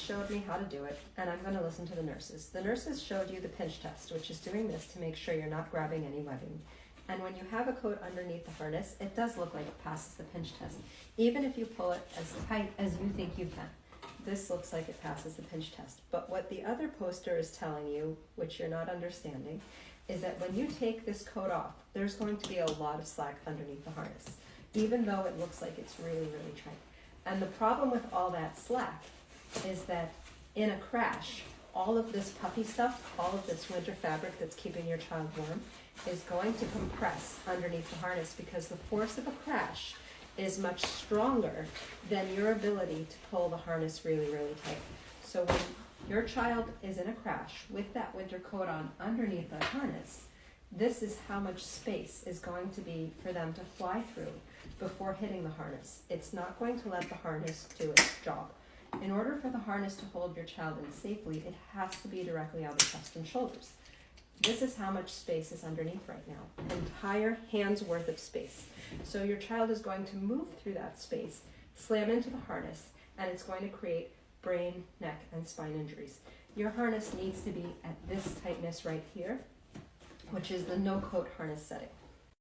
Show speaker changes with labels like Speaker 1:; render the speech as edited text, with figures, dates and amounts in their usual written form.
Speaker 1: showed me how to do it, and I'm going to listen to the nurses. The nurses showed you the pinch test, which is doing this to make sure you're not grabbing any webbing. And when you have a coat underneath the harness, it does look like it passes the pinch test, even if you pull it as tight as you think you can. This looks like it passes the pinch test. But what the other poster is telling you, which you're not understanding, is that when you take this coat off, there's going to be a lot of slack underneath the harness, even though it looks like it's really, really tight. And the problem with all that slack is that in a crash, all of this puffy stuff, all of this winter fabric that's keeping your child warm, is going to compress underneath the harness because the force of a crash is much stronger than your ability to pull the harness really, really tight. So when your child is in a crash with that winter coat on underneath the harness, this is how much space is going to be for them to fly through before hitting the harness. It's not going to let the harness do its job. In order for the harness to hold your child in safely, it has to be directly on the chest and shoulders. This is how much space is underneath right now, an entire hand's worth of space. So your child is going to move through that space, slam into the harness, and it's going to create brain, neck, and spine injuries. Your harness needs to be at this tightness right here, which is the no-coat harness setting.